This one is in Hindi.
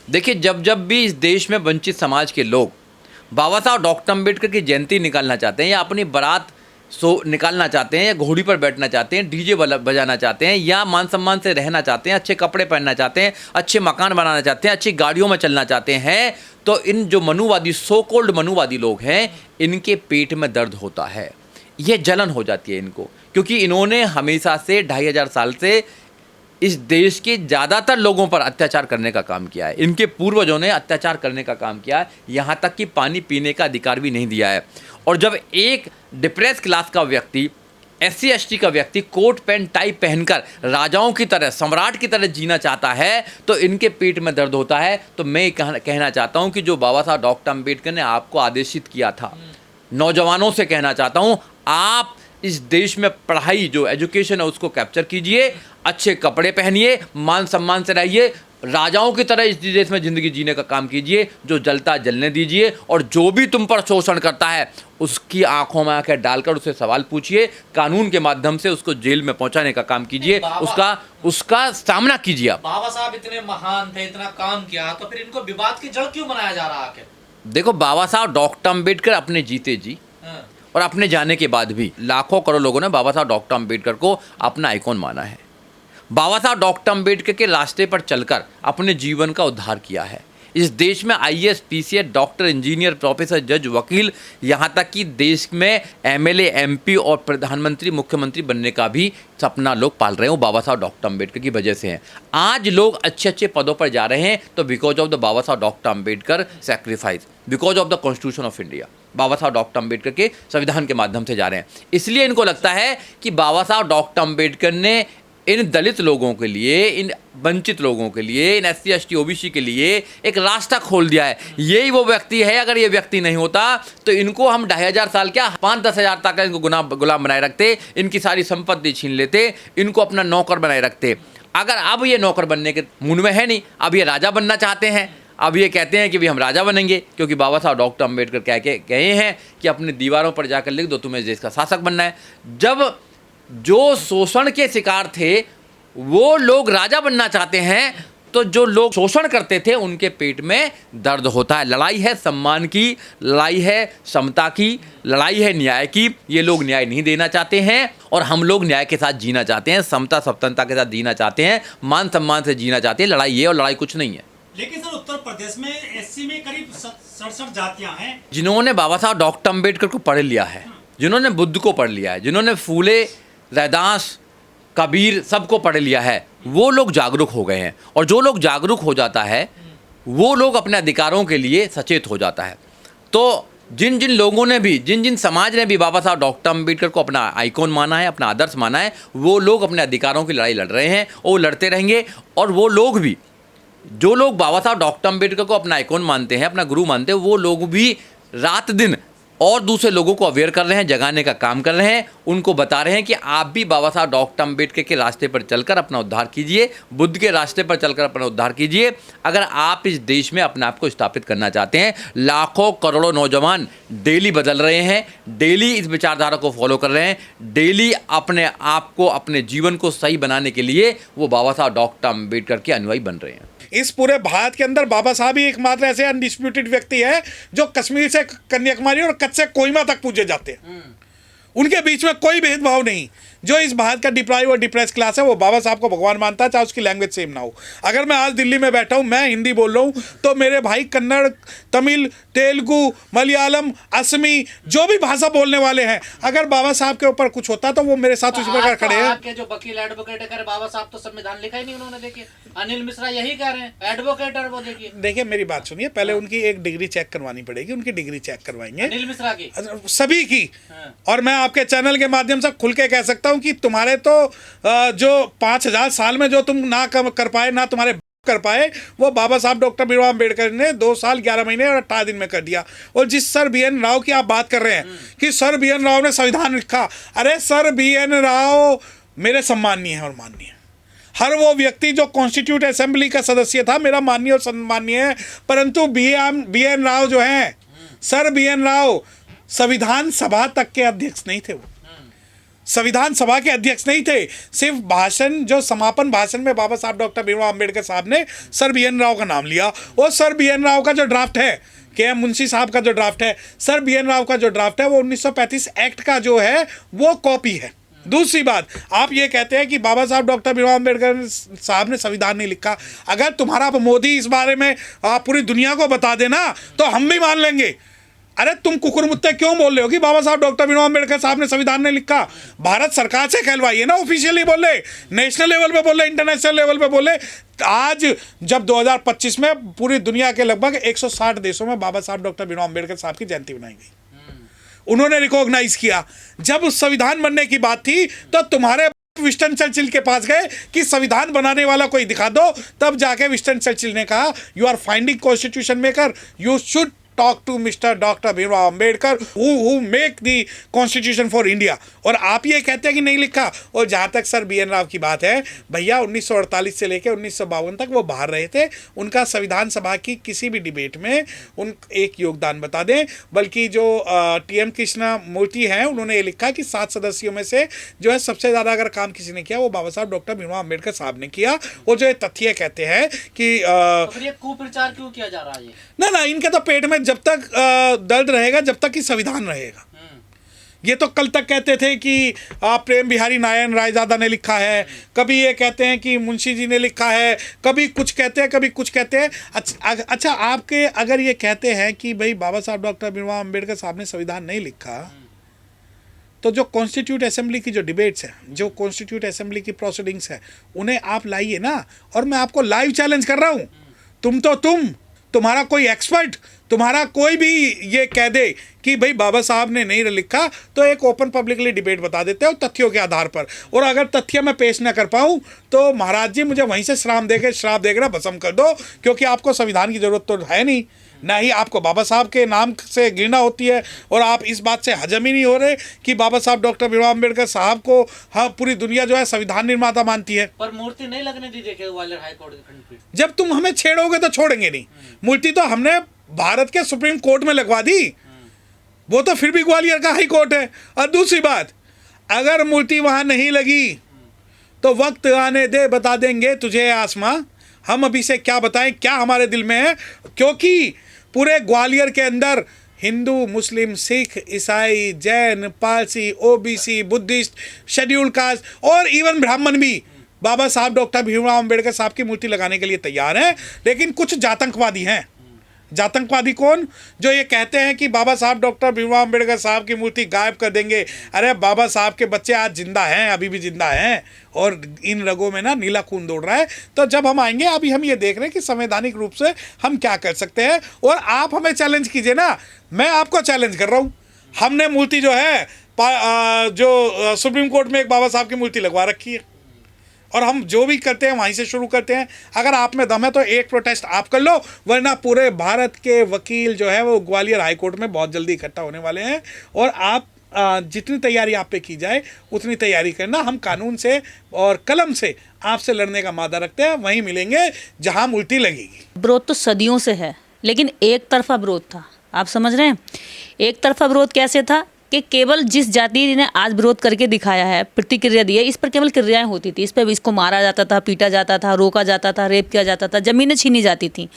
देखिए, जब जब भी इस देश में वंचित समाज के लोग बाबा साहब डॉक्टर अम्बेडकर की जयंती निकालना चाहते हैं या अपनी बारात निकालना चाहते हैं या घोड़ी पर बैठना चाहते हैं, डीजे बजाना चाहते हैं या मान सम्मान से रहना चाहते हैं, अच्छे कपड़े पहनना चाहते हैं, अच्छे मकान बनाना चाहते हैं, अच्छी गाड़ियों में चलना चाहते हैं, तो इन जो मनुवादी सो कॉल्ड मनुवादी लोग हैं, इनके पेट में दर्द होता है, ये जलन हो जाती है इनको, क्योंकि इन्होंने हमेशा से 2500 साल से इस देश के ज़्यादातर लोगों पर अत्याचार करने का काम किया है। इनके पूर्वजों ने अत्याचार करने का काम किया है, यहाँ तक कि पानी पीने का अधिकार भी नहीं दिया है। और जब एक डिप्रेस क्लास का व्यक्ति, SC ST का व्यक्ति कोट पैंट टाई पहनकर राजाओं की तरह, सम्राट की तरह जीना चाहता है, तो इनके पेट में दर्द होता है। तो मैं कहना चाहता हूँ कि जो बाबा साहब डॉक्टर अम्बेडकर ने आपको आदेशित किया था, नौजवानों से कहना चाहता हूँ, आप इस देश में पढ़ाई, जो एजुकेशन है, उसको कैप्चर कीजिए, अच्छे कपड़े पहनिए, मान सम्मान से रहिए, राजाओं की तरह इस देश में ज़िंदगी जीने का काम कीजिए, जो जलता जलने दीजिए, और जो भी तुम पर शोषण करता है उसकी आंखों में आंखें डालकर उससे सवाल पूछिए, कानून के माध्यम से उसको जेल में पहुंचाने का काम कीजिए, उसका सामना कीजिए। आप बाबा साहब इतने महान थे, इतना काम किया, तो फिर इनको विवाद की जड़ क्यों बनाया जा रहा है? देखो, बाबा साहब डॉक्टर अम्बेडकर अपने जीते जी और अपने जाने के बाद भी लाखों करोड़ लोगों ने बाबा साहब डॉक्टर अम्बेडकर को अपना आइकॉन माना है। बाबा साहब डॉक्टर अम्बेडकर के रास्ते पर चलकर अपने जीवन का उद्धार किया है। इस देश में IAS, PCS, doctor, engineer, professor, जज, वकील, यहाँ तक कि देश में MLA, MP और प्रधानमंत्री, मुख्यमंत्री बनने का भी सपना लोग पाल रहे हो, बाबा साहब डॉक्टर अम्बेडकर की वजह से हैं। आज लोग अच्छे अच्छे पदों पर जा रहे हैं, तो because of the Baba Sahab doctor Ambedkar sacrifice, because of the constitution of India, Baba Sahab doctor Ambedkar के संविधान के माध्यम से जा रहे हैं। इसलिए इनको लगता है कि बाबा साहब डॉक्टर अम्बेडकर ने इन दलित लोगों के लिए, इन वंचित लोगों के लिए, इन SC ST OBC के लिए एक रास्ता खोल दिया है। यही वो व्यक्ति है। अगर ये व्यक्ति नहीं होता तो इनको हम 2500 साल क्या 5-10 हज़ार तक इनको गुलाम बनाए रखते, इनकी सारी संपत्ति छीन लेते, इनको अपना नौकर बनाए रखते। अगर अब ये नौकर बनने के मूड में है नहीं, अब ये राजा बनना चाहते हैं, अब ये कहते हैं कि भी हम राजा बनेंगे, क्योंकि बाबा साहब डॉक्टर अम्बेडकर कहे हैं कि अपनी दीवारों पर जाकर लिख दो तुम्हें देश का शासक बनना है। जब जो शोषण के शिकार थे वो लोग राजा बनना चाहते हैं, तो जो लोग शोषण करते थे उनके पेट में दर्द होता है। लड़ाई है सम्मान की, लड़ाई है समता की, लड़ाई है न्याय की। ये लोग न्याय नहीं देना चाहते हैं और हम लोग न्याय के साथ जीना चाहते हैं, समता स्वतंत्रता के साथ जीना चाहते हैं, मान सम्मान से जीना चाहते हैं। लड़ाई ये और लड़ाई कुछ नहीं है। लेकिन सर, उत्तर प्रदेश में SC में करीब 67 जातियां हैं जिन्होंने बाबा साहब डॉक्टर अम्बेडकर को पढ़ लिया है, जिन्होंने बुद्ध को पढ़ लिया है, जिन्होंने फूले, रैदास, कबीर सबको पढ़ लिया है, वो लोग जागरूक हो गए हैं। और जो लोग जागरूक हो जाता है वो लोग अपने अधिकारों के लिए सचेत हो जाता है। तो जिन जिन लोगों ने भी, जिन जिन समाज ने भी बाबा साहब डॉक्टर अम्बेडकर को अपना आइकॉन माना है, अपना आदर्श माना है, वो लोग अपने अधिकारों की लड़ाई लड़ रहे हैं और वो लड़ते रहेंगे। और वो लोग भी, जो लोग बाबा साहब डॉक्टर अम्बेडकर को अपना आइकॉन मानते हैं, अपना गुरु मानते हैं, वो लोग भी रात दिन और दूसरे लोगों को अवेयर कर रहे हैं, जगाने का काम कर रहे हैं, उनको बता रहे हैं कि आप भी बाबा साहब डॉक्टर अम्बेडकर के रास्ते पर चलकर अपना उद्धार कीजिए, बुद्ध के रास्ते पर चलकर अपना उद्धार कीजिए। अगर आप इस देश में अपने आप को स्थापित करना चाहते हैं, लाखों करोड़ों नौजवान डेली बदल रहे हैं, डेली इस विचारधारा को फॉलो कर रहे हैं, डेली अपने आप को, अपने जीवन को सही बनाने के लिए वो बाबा साहब डॉक्टर अम्बेडकर के अनुयायी बन रहे हैं। इस पूरे भारत के अंदर बाबा साहब ही एकमात्र ऐसे अनडिस्प्यूटेड व्यक्ति है जो कश्मीर से कन्याकुमारी और कच्छ से कोहिमा तक पूजे जाते हैं। उनके बीच में कोई भेदभाव नहीं। जो इस भारत का डिप्राइव और डिप्रेस क्लास है वो बाबा साहब को भगवान मानता है, चाहे उसकी लैंग्वेज सेम ना हो। अगर मैं आज दिल्ली में बैठा हूँ, मैं हिंदी बोल रहा हूँ, तो मेरे भाई कन्नड़, तमिल, तेलुगु, मलयालम, असमी, जो भी भाषा बोलने वाले हैं, अगर बाबा साहब के ऊपर कुछ होता तो वो मेरे साथ उसी प्रकार खड़े हैं। आपके जो वकील एडवोकेट है, बाबा साहब तो संविधान लिखा ही नहीं उन्होंने। देखिए अनिल मिश्रा यही कह रहे हैं, एडवोकेट है वो। देखिए मेरी बात सुनिए, पहले उनकी एक डिग्री चेक करवानी पड़ेगी, उनकी डिग्री चेक करवाएंगे अनिल मिश्रा की, सभी की। और मैं आपके चैनल के माध्यम से खुल के कह सकता हूँ कि तुम्हारे तो जो 5000 साल में जो तुम ना कर पाए, ना तुम्हारे कर पाए, वो बाबा साहब डॉक्टर भीमराव अम्बेडकर ने 2 साल 11 महीने और 18 दिन में कर दिया। और जिस सर BN राव की आप बात कर रहे हैं कि सर BN राव ने संविधान लिखा, अरे सर BN राव मेरे सम्माननीय है और माननीय। हर वो व्यक्ति जो कॉन्स्टिट्यूट असेंबली का सदस्य था मेरा माननीय और सम्माननीय है, परंतु BN राव जो हैं, सर BN राव संविधान सभा तक के अध्यक्ष नहीं थे। संविधान सभा के अध्यक्ष नहीं थे। सिर्फ भाषण, जो समापन भाषण में बाबा साहब डॉक्टर भीमराव अंबेडकर साहब ने सर बी एन राव का नाम लिया, और सर बी एन राव का जो ड्राफ्ट है, के एम मुंशी साहब का जो ड्राफ्ट है, सर बी एन राव का जो ड्राफ्ट है, वो 1935 एक्ट का जो है वो कॉपी है। दूसरी बात, आप ये कहते हैं कि बाबा साहब डॉक्टर भीमराव अंबेडकर साहब ने संविधान नहीं लिखा। अगर तुम्हारा मोदी इस बारे में पूरी दुनिया को बता देना तो हम भी मान लेंगे। अरे तुम कुकुर मुत्ते क्यों बोल रहे हो कि बाबा साहब डॉक्टर भीमराव अंबेडकर साहब ने संविधान नहीं लिखा? भारत सरकार से कहलवाइए ना, ऑफिशियली बोले, नेशनल लेवल पे बोले, इंटरनेशनल लेवल पे बोले। आज जब 2025 में पूरी दुनिया के लगभग 160 देशों में बाबा साहब डॉक्टर भीमराव अंबेडकर साहब की जयंती बनाई गई, उन्होंने रिकॉग्नाइज किया। जब उस संविधान बनने की बात थी तो तुम्हारे विंस्टन चर्चिल के पास गए कि संविधान बनाने वाला कोई दिखा दो, तब जाके विंस्टन चर्चिल ने कहा, you are finding constitution maker, you should talk to mister doctor Bhimrao Ambedkar who make the constitution for India. और आप ये कहते हैं कि नहीं लिखा। और जहाँ तक सर बी एन राव की बात है, भैया 1948 से लेकर 1952 तक वो बाहर रहे थे। उनका संविधान सभा की किसी भी डिबेट में उन एक योगदान बता दें। बल्कि जो टी एम कृष्णा मूर्ति हैं, उन्होंने ये लिखा कि 7 सदस्यों में से जो है सबसे ज़्यादा अगर काम किसी ने किया वो बाबा साहब डॉक्टर भीमराव अंबेडकर साहब ने किया। और जो ये तथ्य कहते हैं कि तो फिर ये कुप्रचार क्यों किया जा रहा है? ना इनके तो पेट में जब तक दर्द रहेगा, जब तक कि संविधान रहेगा। ये तो कल तक कहते थे कि प्रेम बिहारी नारायण रायजादा ने लिखा है, कभी ये कहते हैं कि मुंशी जी ने लिखा है, कभी कुछ कहते हैं, कभी कुछ कहते हैं। अच्छा, आपके अगर ये कहते हैं कि भाई बाबा साहब डॉक्टर भीमराव अंबेडकर साहब ने संविधान नहीं लिखा, तो जो कॉन्स्टिट्यूट असेंबली की जो डिबेट्स हैं, जो कॉन्स्टिट्यूट असेंबली की प्रोसीडिंग्स है, उन्हें आप लाइए ना। और मैं आपको लाइव चैलेंज कर रहा हूँ, तुम्हारा कोई एक्सपर्ट, तुम्हारा कोई भी ये कह दे कि भाई बाबा साहब ने नहीं लिखा, तो एक ओपन पब्लिकली डिबेट बता देते हो तथ्यों के आधार पर। और अगर तथ्य मैं पेश ना कर पाऊँ तो महाराज जी मुझे वहीं से श्राप देकर भस्म कर दो, क्योंकि आपको संविधान की जरूरत तो है नहीं, ना ही आपको बाबा साहब के नाम से घृणा होती है, और आप इस बात से हजम ही नहीं हो रहे कि बाबा साहब डॉक्टर भीमराव अंबेडकर साहब को पूरी दुनिया जो है संविधान निर्माता मानती है। पर मूर्ति नहीं लगने दी देखे ग्वालियर हाई कोर्ट की खंडपीठ। जब तुम हमें छेड़ोगे तो छोड़ेंगे नहीं। मूर्ति तो हमने भारत के सुप्रीम कोर्ट में लगवा दी, वो तो फिर भी ग्वालियर का हाई कोर्ट है। और दूसरी बात, अगर मूर्ति वहां नहीं लगी तो वक्त आने दे, बता देंगे तुझे आसमां। हम अभी से क्या बताएं क्या हमारे दिल में है, क्योंकि पूरे ग्वालियर के अंदर हिंदू, मुस्लिम, सिख, ईसाई, Jain, Parsi, OBC, Buddhist, schedule caste और इवन ब्राह्मण भी बाबा साहब डॉक्टर भीमराव अंबेडकर साहब की मूर्ति लगाने के लिए तैयार हैं। लेकिन कुछ जातंकवादी हैं। जातंकवादी कौन? जो ये कहते हैं कि बाबा साहब डॉक्टर भीमराव अंबेडकर साहब की मूर्ति गायब कर देंगे। अरे बाबा साहब के बच्चे आज जिंदा हैं, अभी भी जिंदा हैं, और इन रगों में ना नीला खून दौड़ रहा है। तो जब हम आएंगे, अभी हम ये देख रहे हैं कि संवैधानिक रूप से हम क्या कर सकते हैं, और आप हमें चैलेंज कीजिए ना। मैं आपको चैलेंज कर रहा हूँ। हमने मूर्ति जो है जो सुप्रीम कोर्ट में एक बाबा साहब की मूर्ति लगवा रखी है, और हम जो भी करते हैं वहीं से शुरू करते हैं। अगर आप में दम है तो एक प्रोटेस्ट आप कर लो, वरना पूरे भारत के वकील जो है वो ग्वालियर हाई कोर्ट में बहुत जल्दी इकट्ठा होने वाले हैं। और आप जितनी तैयारी आप पे की जाए उतनी तैयारी करना। हम कानून से और कलम से आपसे लड़ने का मादा रखते हैं, वहीं मिलेंगे जहां मूर्ति लगेगी। विरोध तो सदियों से है, लेकिन एक तरफा विरोध था। आप समझ रहे हैं एक तरफा विरोध कैसे था कि केवल जिस जाति ने आज विरोध करके दिखाया है, प्रतिक्रिया दी है, इस पर केवल क्रियाएं होती थी। इस पर इसको मारा जाता था, पीटा जाता था, रोका जाता था, रेप किया जाता था, जमीनें छीनी जाती थी।